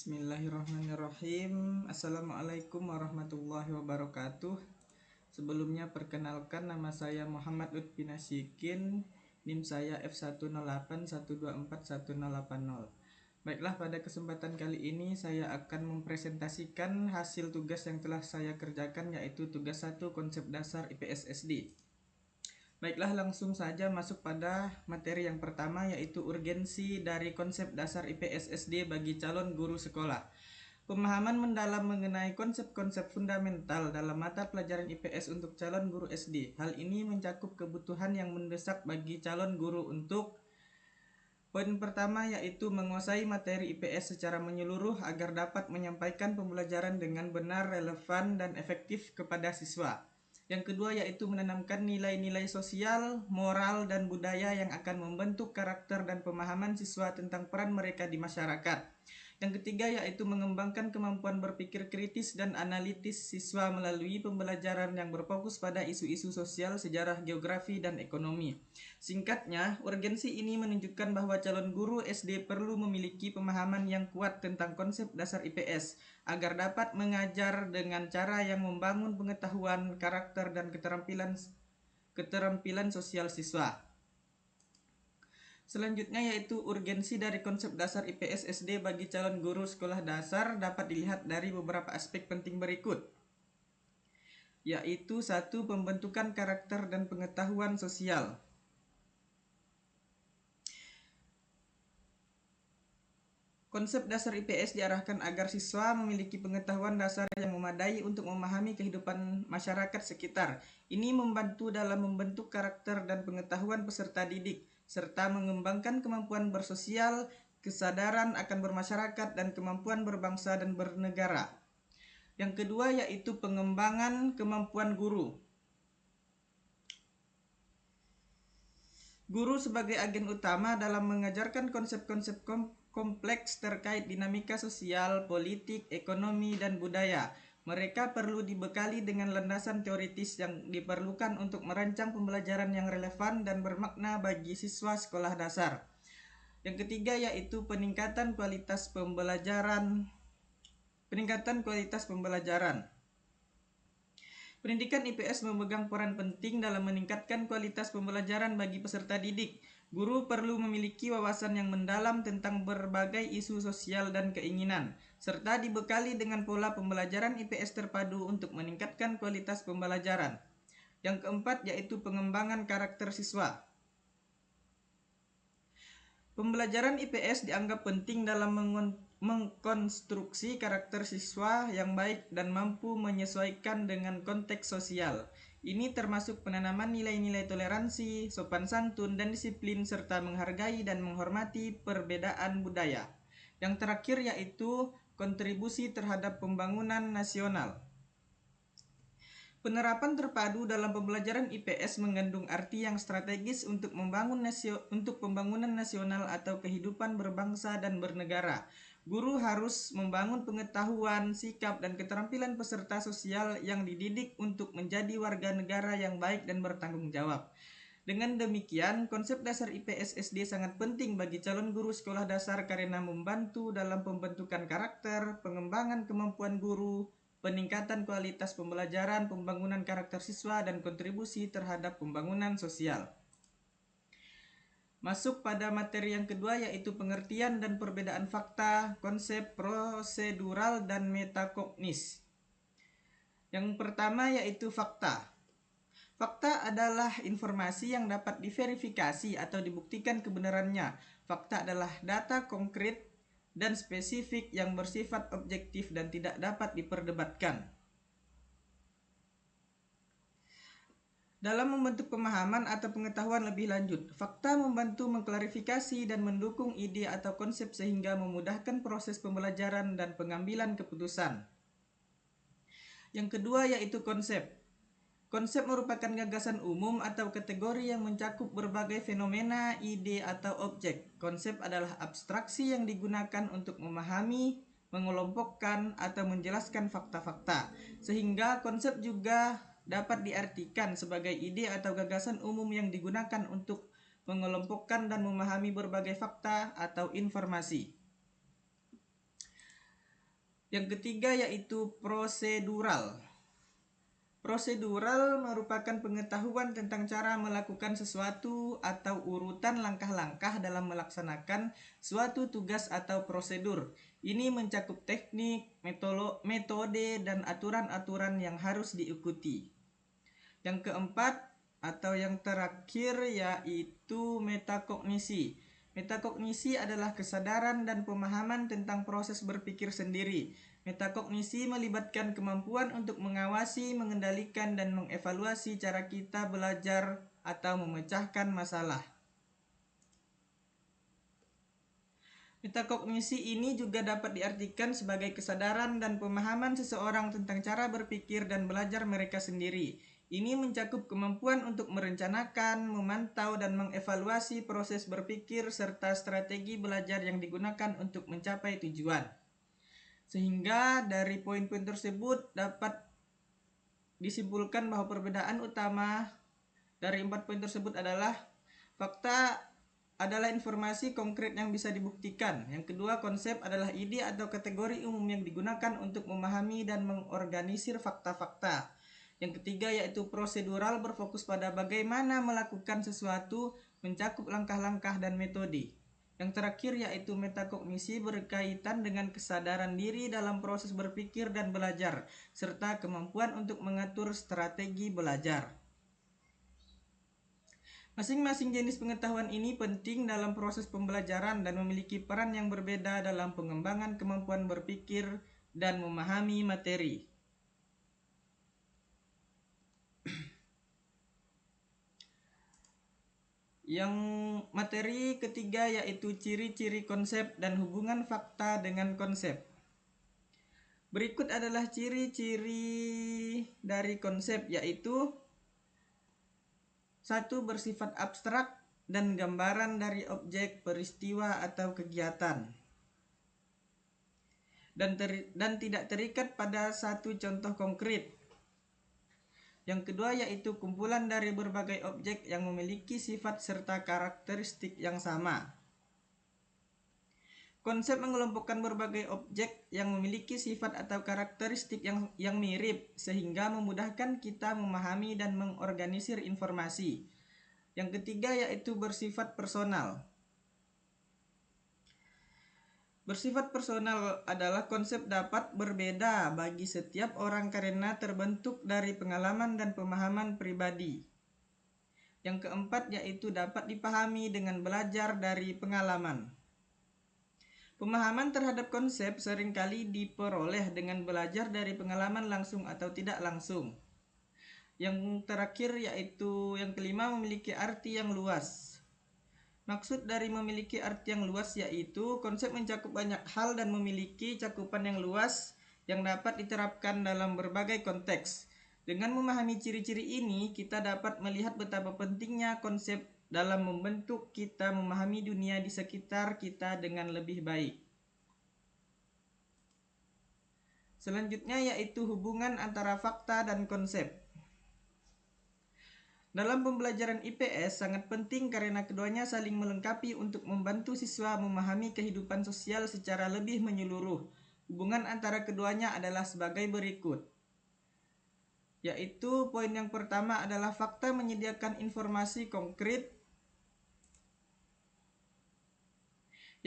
Bismillahirrahmanirrahim. Assalamualaikum warahmatullahi wabarakatuh. Sebelumnya perkenalkan, nama saya Muhammad Lutfi Nasyikin, NIM saya F108124180. Baiklah, pada kesempatan kali ini saya akan mempresentasikan hasil tugas yang telah saya kerjakan, yaitu tugas 1 konsep dasar IPS SD. Baiklah, langsung saja masuk pada materi yang pertama, yaitu urgensi dari konsep dasar IPS SD bagi calon guru sekolah. Pemahaman mendalam mengenai konsep-konsep fundamental dalam mata pelajaran IPS untuk calon guru SD. Hal ini mencakup kebutuhan yang mendesak bagi calon guru untuk poin pertama, yaitu menguasai materi IPS secara menyeluruh agar dapat menyampaikan pembelajaran dengan benar, relevan, dan efektif kepada siswa. Yang kedua, yaitu menanamkan nilai-nilai sosial, moral, dan budaya yang akan membentuk karakter dan pemahaman siswa tentang peran mereka di masyarakat. Yang ketiga, yaitu mengembangkan kemampuan berpikir kritis dan analitis siswa melalui pembelajaran yang berfokus pada isu-isu sosial, sejarah, geografi, dan ekonomi. Singkatnya, urgensi ini menunjukkan bahwa calon guru SD perlu memiliki pemahaman yang kuat tentang konsep dasar IPS agar dapat mengajar dengan cara yang membangun pengetahuan, karakter, dan keterampilan sosial siswa. Selanjutnya, yaitu urgensi dari konsep dasar IPS SD bagi calon guru sekolah dasar dapat dilihat dari beberapa aspek penting berikut, yaitu 1. Pembentukan karakter dan pengetahuan sosial. Konsep dasar IPS diarahkan agar siswa memiliki pengetahuan dasar yang memadai untuk memahami kehidupan masyarakat sekitar. Ini membantu dalam membentuk karakter dan pengetahuan peserta didik, serta mengembangkan kemampuan bersosial, kesadaran akan bermasyarakat, dan kemampuan berbangsa dan bernegara. Yang kedua, yaitu pengembangan kemampuan guru. Guru sebagai agen utama dalam mengajarkan konsep-konsep kompleks terkait dinamika sosial, politik, ekonomi, dan budaya. Mereka perlu dibekali dengan landasan teoritis yang diperlukan untuk merancang pembelajaran yang relevan dan bermakna bagi siswa sekolah dasar. Yang ketiga, yaitu peningkatan kualitas pembelajaran. Pendidikan IPS memegang peran penting dalam meningkatkan kualitas pembelajaran bagi peserta didik. Guru perlu memiliki wawasan yang mendalam tentang berbagai isu sosial dan keinginan, serta dibekali dengan pola pembelajaran IPS terpadu untuk meningkatkan kualitas pembelajaran. Yang keempat, yaitu pengembangan karakter siswa. Pembelajaran IPS dianggap penting dalam mengkonstruksi karakter siswa yang baik dan mampu menyesuaikan dengan konteks sosial. Ini termasuk penanaman nilai-nilai toleransi, sopan santun, dan disiplin, serta menghargai dan menghormati perbedaan budaya. Yang terakhir, yaitu kontribusi terhadap pembangunan nasional. Penerapan terpadu dalam pembelajaran IPS mengandung arti yang strategis untuk pembangunan nasional atau kehidupan berbangsa dan bernegara. Guru harus membangun pengetahuan, sikap, dan keterampilan peserta sosial yang dididik untuk menjadi warga negara yang baik dan bertanggung jawab. Dengan demikian, konsep dasar IPS SD sangat penting bagi calon guru sekolah dasar karena membantu dalam pembentukan karakter, pengembangan kemampuan guru, peningkatan kualitas pembelajaran, pembangunan karakter siswa, dan kontribusi terhadap pembangunan sosial. Masuk pada materi yang kedua, yaitu pengertian dan perbedaan fakta, konsep prosedural, dan metakognis. Yang pertama, yaitu fakta. Fakta adalah informasi yang dapat diverifikasi atau dibuktikan kebenarannya. Fakta adalah data konkret dan spesifik yang bersifat objektif dan tidak dapat diperdebatkan. Dalam membentuk pemahaman atau pengetahuan lebih lanjut, fakta membantu mengklarifikasi dan mendukung ide atau konsep sehingga memudahkan proses pembelajaran dan pengambilan keputusan. Yang kedua, yaitu konsep. Konsep merupakan gagasan umum atau kategori yang mencakup berbagai fenomena, ide, atau objek. Konsep adalah abstraksi yang digunakan untuk memahami, mengelompokkan, atau menjelaskan fakta-fakta. Sehingga konsep juga dapat diartikan sebagai ide atau gagasan umum yang digunakan untuk mengelompokkan dan memahami berbagai fakta atau informasi. Yang ketiga yaitu prosedural. Prosedural merupakan pengetahuan tentang cara melakukan sesuatu atau urutan langkah-langkah dalam melaksanakan suatu tugas atau prosedur. Ini mencakup teknik, metode, dan aturan-aturan yang harus diikuti. Yang keempat atau yang terakhir yaitu metakognisi. Metakognisi adalah kesadaran dan pemahaman tentang proses berpikir sendiri. Metakognisi melibatkan kemampuan untuk mengawasi, mengendalikan, dan mengevaluasi cara kita belajar atau memecahkan masalah. Metakognisi ini juga dapat diartikan sebagai kesadaran dan pemahaman seseorang tentang cara berpikir dan belajar mereka sendiri. Ini mencakup kemampuan untuk merencanakan, memantau, dan mengevaluasi proses berpikir serta strategi belajar yang digunakan untuk mencapai tujuan. Sehingga dari poin-poin tersebut dapat disimpulkan bahwa perbedaan utama dari 4 poin tersebut adalah fakta adalah informasi konkret yang bisa dibuktikan. Yang kedua, konsep adalah ide atau kategori umum yang digunakan untuk memahami dan mengorganisir fakta-fakta. Yang ketiga yaitu prosedural, berfokus pada bagaimana melakukan sesuatu, mencakup langkah-langkah dan metode. Yang terakhir yaitu metakognisi, berkaitan dengan kesadaran diri dalam proses berpikir dan belajar, serta kemampuan untuk mengatur strategi belajar. Masing-masing jenis pengetahuan ini penting dalam proses pembelajaran dan memiliki peran yang berbeda dalam pengembangan kemampuan berpikir dan memahami materi. Yang materi ketiga yaitu ciri-ciri konsep dan hubungan fakta dengan konsep. Berikut adalah ciri-ciri dari konsep yaitu 1. Bersifat abstrak dan gambaran dari objek, peristiwa, atau kegiatan. Dan tidak terikat pada satu contoh konkret. Yang kedua yaitu kumpulan dari berbagai objek yang memiliki sifat serta karakteristik yang sama. Konsep mengelompokkan berbagai objek yang memiliki sifat atau karakteristik yang mirip sehingga memudahkan kita memahami dan mengorganisir informasi. Yang ketiga yaitu bersifat personal. Bersifat personal adalah konsep dapat berbeda bagi setiap orang karena terbentuk dari pengalaman dan pemahaman pribadi. Yang keempat yaitu dapat dipahami dengan belajar dari pengalaman. Pemahaman terhadap konsep seringkali diperoleh dengan belajar dari pengalaman langsung atau tidak langsung. Yang terakhir yaitu yang kelima, memiliki arti yang luas. Maksud dari memiliki arti yang luas yaitu konsep mencakup banyak hal dan memiliki cakupan yang luas yang dapat diterapkan dalam berbagai konteks. Dengan memahami ciri-ciri ini, kita dapat melihat betapa pentingnya konsep dalam membentuk kita memahami dunia di sekitar kita dengan lebih baik. Selanjutnya yaitu hubungan antara fakta dan konsep. Dalam pembelajaran IPS sangat penting karena keduanya saling melengkapi untuk membantu siswa memahami kehidupan sosial secara lebih menyeluruh. Hubungan antara keduanya adalah sebagai berikut. Yaitu poin yang pertama adalah fakta menyediakan informasi konkret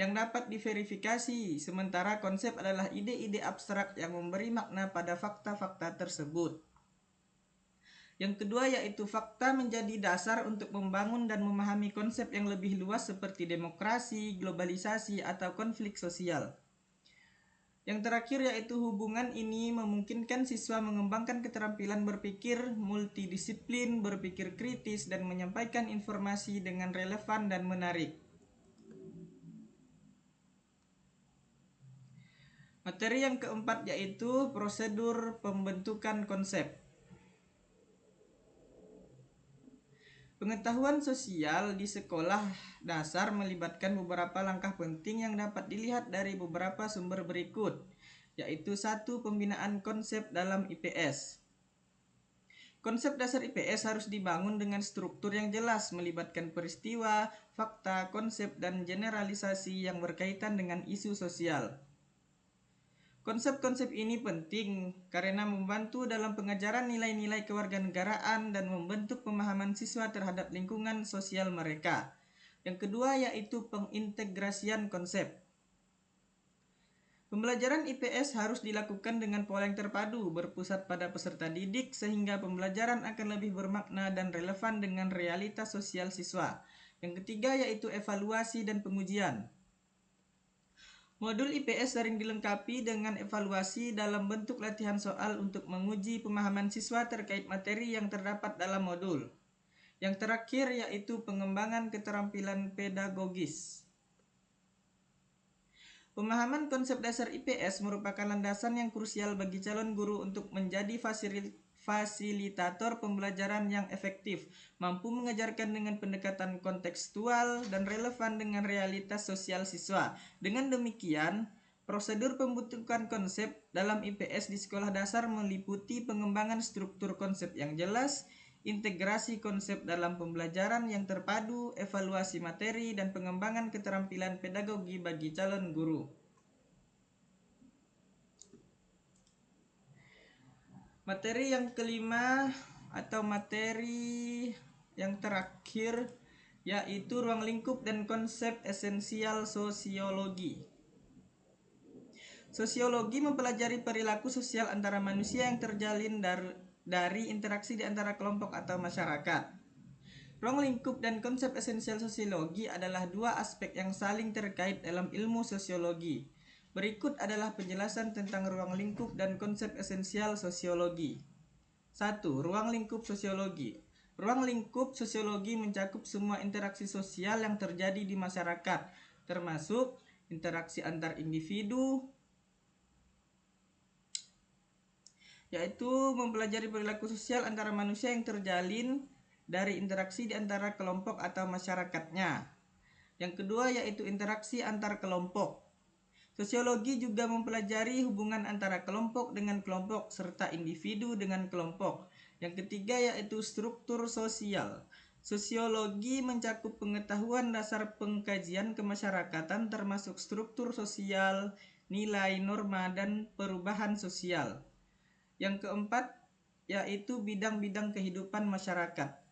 yang dapat diverifikasi, sementara konsep adalah ide-ide abstrak yang memberi makna pada fakta-fakta tersebut. Yang kedua yaitu fakta menjadi dasar untuk membangun dan memahami konsep yang lebih luas seperti demokrasi, globalisasi, atau konflik sosial. Yang terakhir yaitu hubungan ini memungkinkan siswa mengembangkan keterampilan berpikir multidisiplin, berpikir kritis, dan menyampaikan informasi dengan relevan dan menarik. Materi yang keempat yaitu prosedur pembentukan konsep. Pengetahuan sosial di sekolah dasar melibatkan beberapa langkah penting yang dapat dilihat dari beberapa sumber berikut, yaitu 1. Pembinaan konsep dalam IPS. Konsep dasar IPS harus dibangun dengan struktur yang jelas, melibatkan peristiwa, fakta, konsep, dan generalisasi yang berkaitan dengan isu sosial. Konsep-konsep ini penting karena membantu dalam pengajaran nilai-nilai kewarganegaraan dan membentuk pemahaman siswa terhadap lingkungan sosial mereka. Yang kedua yaitu pengintegrasian konsep. Pembelajaran IPS harus dilakukan dengan pola yang terpadu, berpusat pada peserta didik sehingga pembelajaran akan lebih bermakna dan relevan dengan realitas sosial siswa. Yang ketiga yaitu evaluasi dan pengujian. Modul IPS sering dilengkapi dengan evaluasi dalam bentuk latihan soal untuk menguji pemahaman siswa terkait materi yang terdapat dalam modul. Yang terakhir yaitu pengembangan keterampilan pedagogis. Pemahaman konsep dasar IPS merupakan landasan yang krusial bagi calon guru untuk menjadi fasilitator pembelajaran yang efektif, mampu mengajarkan dengan pendekatan kontekstual dan relevan dengan realitas sosial siswa. Dengan demikian, prosedur pembentukan konsep dalam IPS di sekolah dasar meliputi pengembangan struktur konsep yang jelas, integrasi konsep dalam pembelajaran yang terpadu, evaluasi materi, dan pengembangan keterampilan pedagogi bagi calon guru. Materi yang kelima atau materi yang terakhir yaitu ruang lingkup dan konsep esensial sosiologi. Sosiologi mempelajari perilaku sosial antara manusia yang terjalin dari interaksi di antara kelompok atau masyarakat. Ruang lingkup dan konsep esensial sosiologi adalah dua aspek yang saling terkait dalam ilmu sosiologi. Berikut adalah penjelasan tentang ruang lingkup dan konsep esensial sosiologi. 1. Ruang lingkup sosiologi. Ruang lingkup sosiologi mencakup semua interaksi sosial yang terjadi di masyarakat, termasuk interaksi antar individu, yaitu mempelajari perilaku sosial antara manusia yang terjalin dari interaksi di antara kelompok atau masyarakatnya. Yang kedua yaitu interaksi antar kelompok. Sosiologi juga mempelajari hubungan antara kelompok dengan kelompok serta individu dengan kelompok. Yang ketiga yaitu struktur sosial. Sosiologi mencakup pengetahuan dasar pengkajian kemasyarakatan termasuk struktur sosial, nilai, norma, dan perubahan sosial. Yang keempat yaitu bidang-bidang kehidupan masyarakat.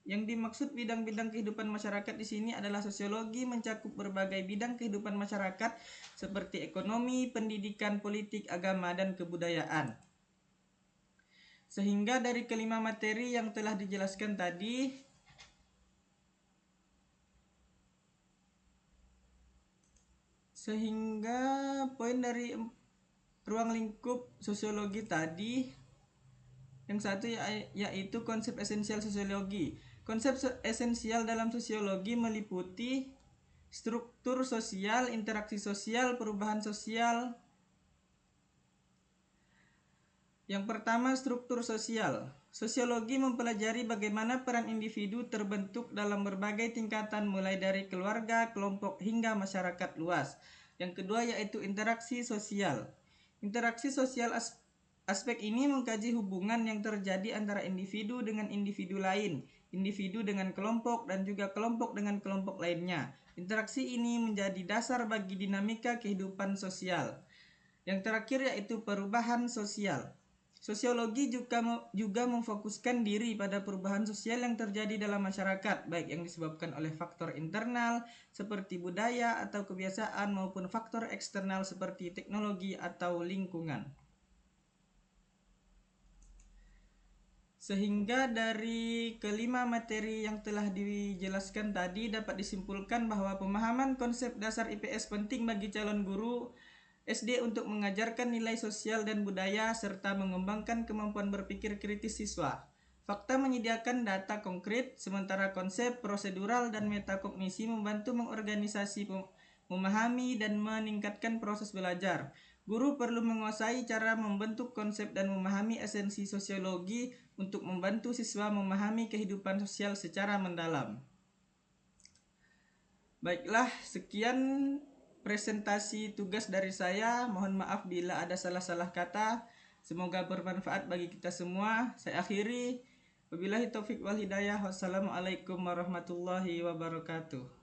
Yang dimaksud bidang-bidang kehidupan masyarakat di sini adalah sosiologi mencakup berbagai bidang kehidupan masyarakat seperti ekonomi, pendidikan, politik, agama, dan kebudayaan. Sehingga dari kelima materi yang telah dijelaskan tadi, sehingga poin dari ruang lingkup sosiologi tadi, yang satu yaitu konsep esensial sosiologi. Konsep esensial dalam sosiologi meliputi struktur sosial, interaksi sosial, perubahan sosial. Yang pertama, struktur sosial. Sosiologi mempelajari bagaimana peran individu terbentuk dalam berbagai tingkatan mulai dari keluarga, kelompok, hingga masyarakat luas. Yang kedua yaitu interaksi sosial. Interaksi sosial aspek ini mengkaji hubungan yang terjadi antara individu dengan individu lain, individu dengan kelompok, dan juga kelompok dengan kelompok lainnya. Interaksi ini menjadi dasar bagi dinamika kehidupan sosial. Yang terakhir yaitu perubahan sosial. Sosiologi juga memfokuskan diri pada perubahan sosial yang terjadi dalam masyarakat, baik yang disebabkan oleh faktor internal seperti budaya atau kebiasaan maupun faktor eksternal seperti teknologi atau lingkungan. Sehingga dari kelima materi yang telah dijelaskan tadi dapat disimpulkan bahwa pemahaman konsep dasar IPS penting bagi calon guru SD untuk mengajarkan nilai sosial dan budaya serta mengembangkan kemampuan berpikir kritis siswa. Fakta menyediakan data konkret, sementara konsep prosedural dan metakognisi membantu mengorganisasi, memahami, dan meningkatkan proses belajar. Guru perlu menguasai cara membentuk konsep dan memahami esensi sosiologi untuk membantu siswa memahami kehidupan sosial secara mendalam. Baiklah, sekian presentasi tugas dari saya. Mohon maaf bila ada salah-salah kata. Semoga bermanfaat bagi kita semua. Saya akhiri. Wabillahi taufik wal hidayah. Wassalamualaikum warahmatullahi wabarakatuh.